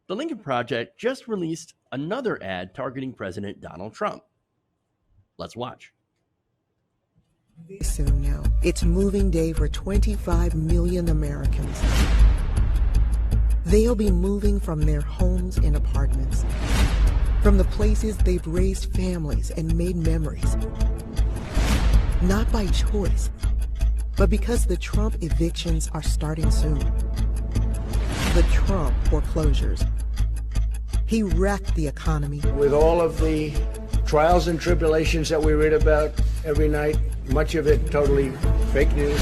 The Lincoln Project just released another ad targeting President Donald Trump. Let's watch. Soon now, it's moving day for 25 million Americans. They'll be moving from their homes and apartments, from the places they've raised families and made memories. Not by choice, but because the Trump evictions are starting soon. The Trump foreclosures. He wrecked the economy. With all of the trials and tribulations that we read about every night, much of it totally fake news.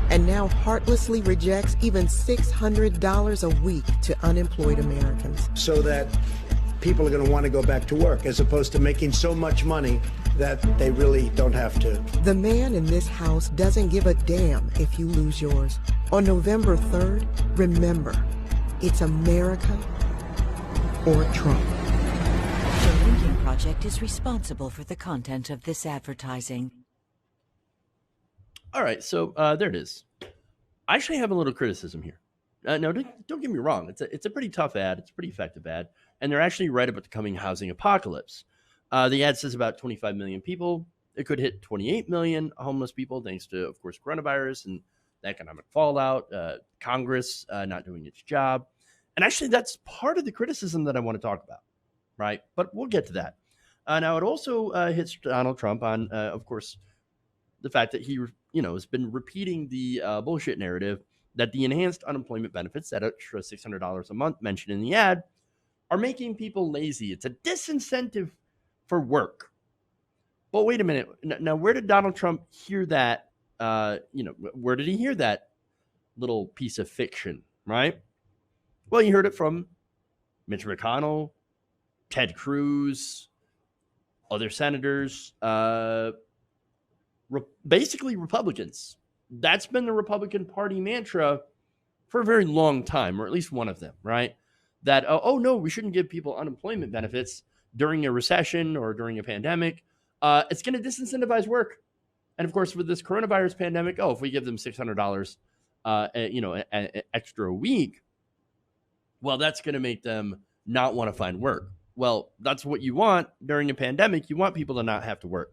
And now heartlessly rejects even $600 a week to unemployed Americans. So that people are going to want to go back to work as opposed to making so much money that they really don't have to. The man in this house doesn't give a damn if you lose yours. On November 3rd, remember, it's America or Trump. The Lincoln Project is responsible for the content of this advertising. All right, so there it is. I actually have a little criticism here. No, don't get me wrong. It's a pretty tough ad. It's a pretty effective ad. And they're actually right about the coming housing apocalypse. The ad says about 25 million people. It could hit 28 million homeless people thanks to, of course, coronavirus and the economic fallout, Congress not doing its job. And actually, that's part of the criticism that I want to talk about, right? But we'll get to that. Now, it also hits Donald Trump on, of course, the fact that he, has been repeating the bullshit narrative that the enhanced unemployment benefits, that extra $600 a month mentioned in the ad, are making people lazy. It's a disincentive for work. But wait a minute. Now, where did Donald Trump hear that? Where did he hear that little piece of fiction, right? Well, you heard it from Mitch McConnell, Ted Cruz, other senators, basically Republicans. That's been the Republican Party mantra for a very long time, or at least one of them, right? That, no, we shouldn't give people unemployment benefits during a recession or during a pandemic. It's going to disincentivize work. And of course, with this coronavirus pandemic, if we give them $600, extra a week, well, that's going to make them not want to find work. Well, that's what you want during a pandemic. You want people to not have to work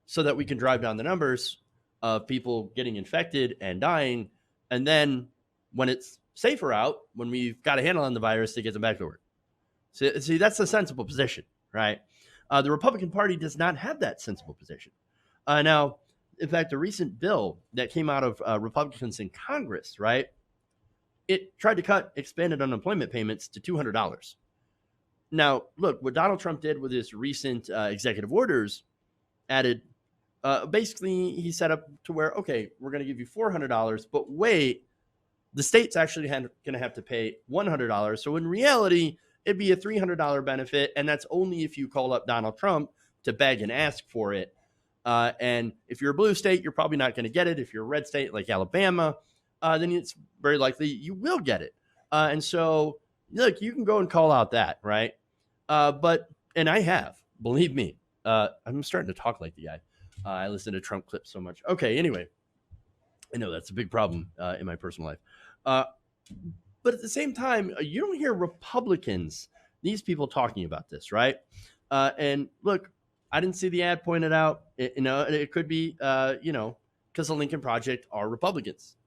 so that we can drive down the numbers of people getting infected and dying. And then when it's safer out, when we've got a handle on the virus, to get them back to work. See, that's a sensible position, right? The Republican Party does not have that sensible position. Now, in fact, the recent bill that came out of Republicans in Congress, right, it tried to cut expanded unemployment payments to $200. Now, look, what Donald Trump did with his recent executive orders added, basically, he set up to where, okay, we're going to give you $400, but wait, the state's actually going to have to pay $100. So in reality, it'd be a $300 benefit, and that's only if you call up Donald Trump to beg and ask for it. And if you're a blue state, you're probably not going to get it. If you're a red state like Alabama, then it's very likely you will get it. And so, look, you can go and call out that, right? And I have, believe me, I'm starting to talk like the guy. I listen to Trump clips so much. Okay, anyway, I know that's a big problem in my personal life. But at the same time, you don't hear Republicans, these people talking about this, right? And look, I didn't see the ad pointed out. It could be, because the Lincoln Project are Republicans.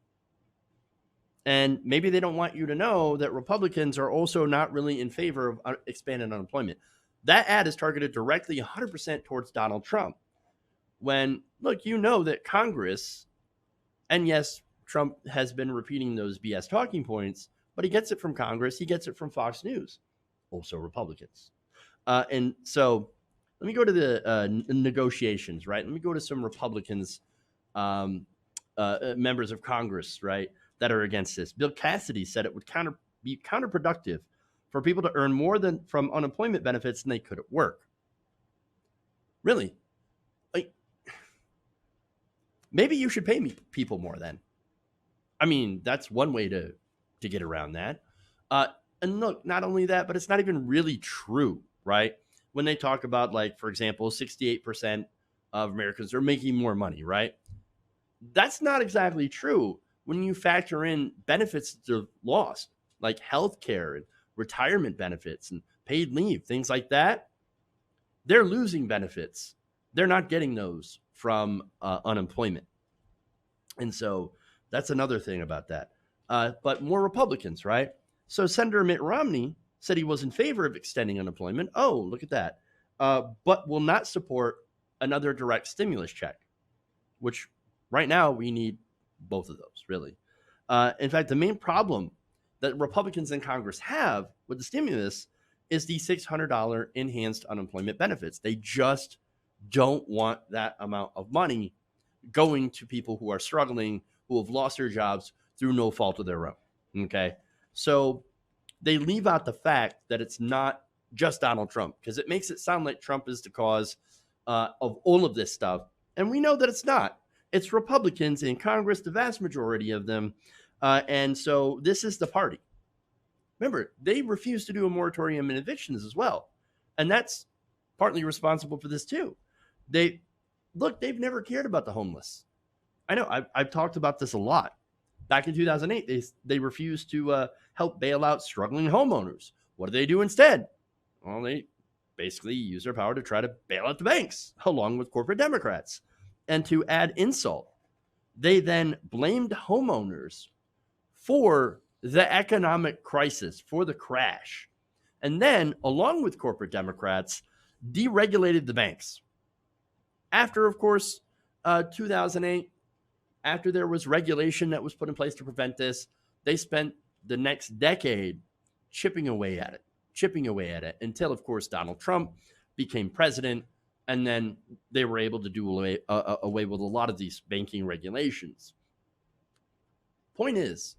And maybe they don't want you to know that Republicans are also not really in favor of expanded unemployment. That ad is targeted directly 100% towards Donald Trump. When, look, that Congress, and yes, Trump has been repeating those BS talking points, but he gets it from Congress. He gets it from Fox News, also Republicans. And so let me go to the negotiations, right? Let me go to some Republicans, members of Congress, right, that are against this. Bill Cassidy said it would be counterproductive for people to earn more than from unemployment benefits than they could at work. Really? Maybe you should pay people more then. I mean, that's one way to get around that. And look, not only that, but it's not even really true, right? When they talk about, like, for example, 68% of Americans are making more money, right? That's not exactly true when you factor in benefits that are lost, like healthcare and retirement benefits and paid leave, things like that, they're losing benefits. They're not getting those from unemployment. And so that's another thing about that. But more Republicans, right? So Senator Mitt Romney said he was in favor of extending unemployment. Oh, look at that. But will not support another direct stimulus check, which right now we need both of those, really. In fact, the main problem that Republicans in Congress have with the stimulus is the $600 enhanced unemployment benefits. They just don't want that amount of money going to people who are struggling, who have lost their jobs through no fault of their own. Okay. So they leave out the fact that it's not just Donald Trump, because it makes it sound like Trump is the cause of all of this stuff. And we know that it's not. It's Republicans in Congress, the vast majority of them. And so this is the party. Remember, they refused to do a moratorium in evictions as well. And that's partly responsible for this too. They've never cared about the homeless. I know I've talked about this a lot. Back in 2008, they refused to help bail out struggling homeowners. What do they do instead? Well, they basically use their power to try to bail out the banks, along with corporate Democrats. And to add insult, they then blamed homeowners for the economic crisis, for the crash. And then, along with corporate Democrats, deregulated the banks. After, of course, 2008, after there was regulation that was put in place to prevent this, they spent the next decade chipping away at it until, of course, Donald Trump became president. And then they were able to do away with a lot of these banking regulations. Point is,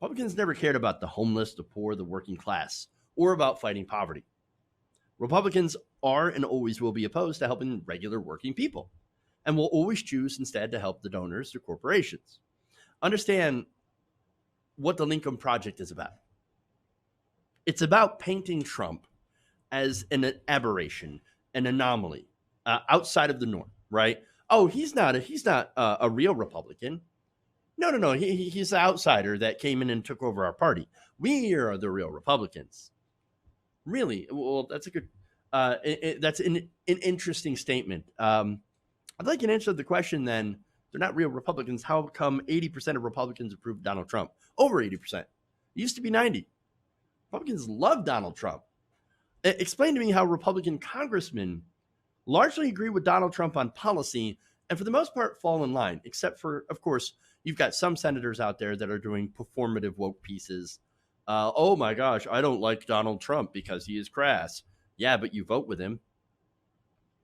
Republicans never cared about the homeless, the poor, the working class, or about fighting poverty. Republicans are and always will be opposed to helping regular working people, and will always choose instead to help the donors, the corporations. Understand what the Lincoln Project is about. It's about painting Trump as an aberration, an anomaly, outside of the norm, right? Oh, he's not a real Republican. No. He's the outsider that came in and took over our party. We are the real Republicans. Really? Well, that's a good. That's an interesting statement. I'd like an answer to the question. Then they're not real Republicans. How come 80% of Republicans approved Donald Trump? Over 80%. It used to be 90%. Republicans love Donald Trump. Explain to me how Republican congressmen largely agree with Donald Trump on policy, and for the most part fall in line, except for, of course, you've got some senators out there that are doing performative woke pieces. Oh my gosh, I don't like Donald Trump because he is crass. Yeah, but you vote with him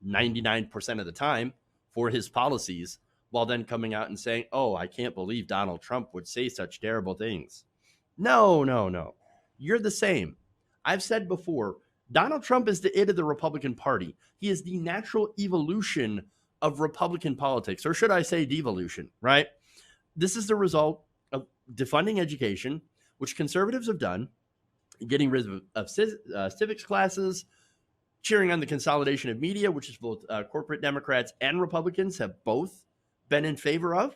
99% of the time for his policies, while then coming out and saying, oh, I can't believe Donald Trump would say such terrible things. No. You're the same. I've said before, Donald Trump is the it of the Republican Party. He is the natural evolution of Republican politics, or should I say devolution, right? This is the result of defunding education, which conservatives have done, getting rid of civics classes, cheering on the consolidation of media, which is both corporate Democrats and Republicans have both been in favor of,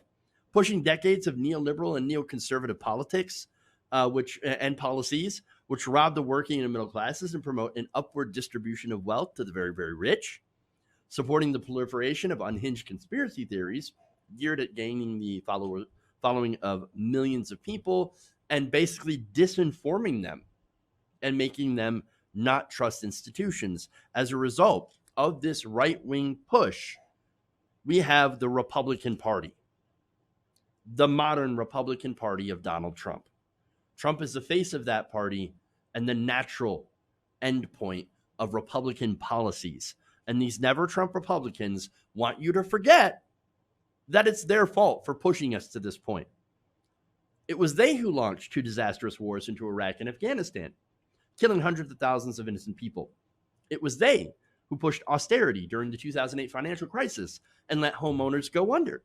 pushing decades of neoliberal and neoconservative politics, and policies, which rob the working and middle classes and promote an upward distribution of wealth to the very, very rich, supporting the proliferation of unhinged conspiracy theories geared at gaining the following of millions of people, and basically disinforming them and making them not trust institutions. As a result of this right-wing push, we have the Republican Party, the modern Republican Party of Donald Trump. Trump is the face of that party and the natural endpoint of Republican policies. And these never Trump Republicans want you to forget that it's their fault for pushing us to this point. It was they who launched two disastrous wars into Iraq and Afghanistan, killing hundreds of thousands of innocent people. It was they who pushed austerity during the 2008 financial crisis and let homeowners go under.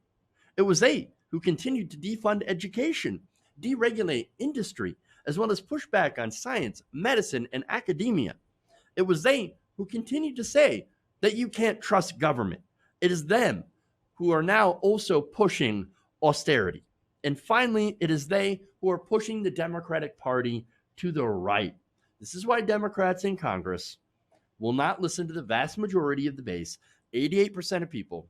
It was they who continued to defund education, deregulate industry, as well as push back on science, medicine, and academia. It was they who continued to say that you can't trust government. It is them who are now also pushing austerity. And finally, it is they who are pushing the Democratic Party to the right, This is why Democrats in Congress will not listen to the vast majority of the base, 88% of people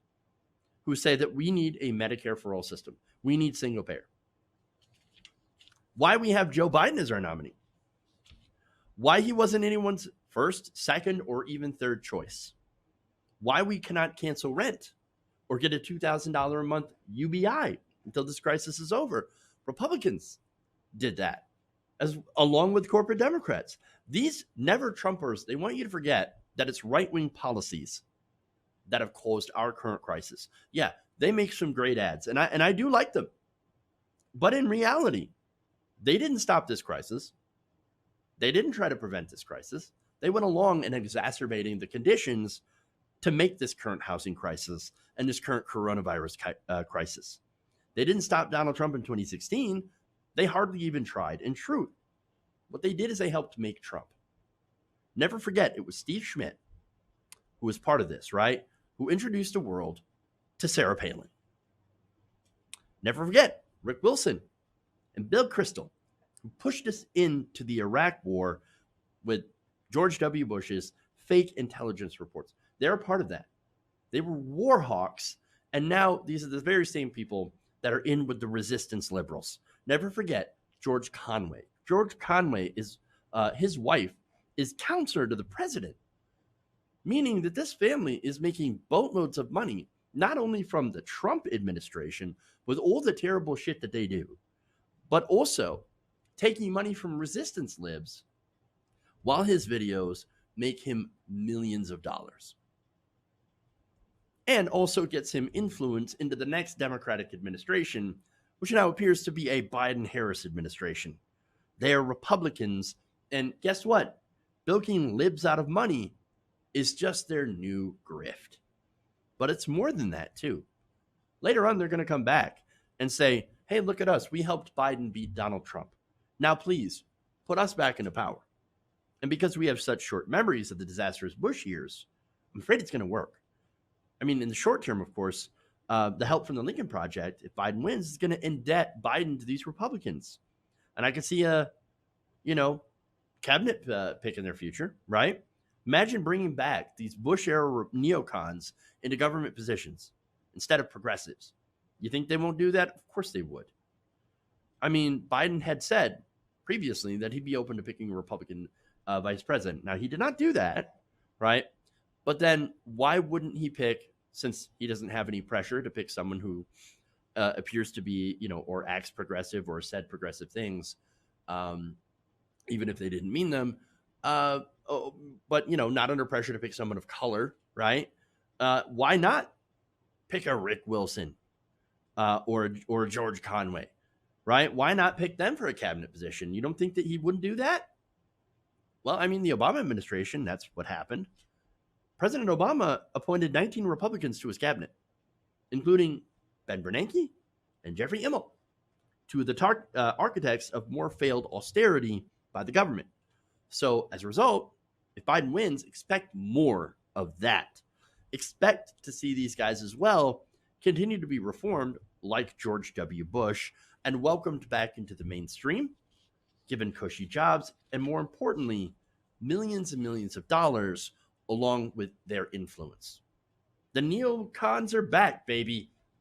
who say that we need a Medicare for all system. We need single payer. Why we have Joe Biden as our nominee. Why he wasn't anyone's first, second, or even third choice. Why we cannot cancel rent or get a $2,000 a month UBI until this crisis is over. Republicans did that, as along with corporate Democrats. These never Trumpers, they want you to forget that it's right-wing policies that have caused our current crisis. Yeah, they make some great ads, and I do like them. But in reality, they didn't stop this crisis. They didn't try to prevent this crisis. They went along and exacerbating the conditions to make this current housing crisis and this current coronavirus crisis. They didn't stop Donald Trump in 2016. They hardly even tried. In truth, what they did is they helped make Trump. Never forget, it was Steve Schmidt who was part of this, right? Who introduced the world to Sarah Palin. Never forget, Rick Wilson and Bill Kristol, who pushed us into the Iraq war with George W. Bush's fake intelligence reports. They're a part of that. They were war hawks, and now these are the very same people that are in with the resistance liberals. Never forget George Conway. George Conway is his wife is counselor to the president, meaning that this family is making boatloads of money, not only from the Trump administration with all the terrible shit that they do, but also taking money from resistance libs while his videos make him millions of dollars. And also gets him influence into the next Democratic administration, which now appears to be a Biden-Harris administration. They are Republicans, and guess what? Bilking libs out of money is just their new grift. But it's more than that, too. Later on, they're going to come back and say, hey, look at us. We helped Biden beat Donald Trump. Now, please, put us back into power. And because we have such short memories of the disastrous Bush years, I'm afraid it's going to work. I mean, in the short term, of course, the help from the Lincoln Project, if Biden wins, is going to indebt Biden to these Republicans. And I can see a, cabinet pick in their future, right? Imagine bringing back these Bush-era neocons into government positions instead of progressives. You think they won't do that? Of course they would. I mean, Biden had said previously that he'd be open to picking a Republican vice president. Now, he did not do that, right? But then why wouldn't he pick, since he doesn't have any pressure to pick someone who appears to be, or acts progressive or said progressive things, even if they didn't mean them, but, not under pressure to pick someone of color, right? Why not pick a Rick Wilson or George Conway, right? Why not pick them for a cabinet position? You don't think that he wouldn't do that? Well, I mean, the Obama administration, that's what happened. President Obama appointed 19 Republicans to his cabinet, including Ben Bernanke and Jeffrey Immel, two of the architects of more failed austerity by the government. So as a result, if Biden wins, expect more of that. Expect to see these guys as well continue to be reformed like George W. Bush and welcomed back into the mainstream, given cushy jobs, and more importantly, millions and millions of dollars along with their influence. The neocons are back, baby.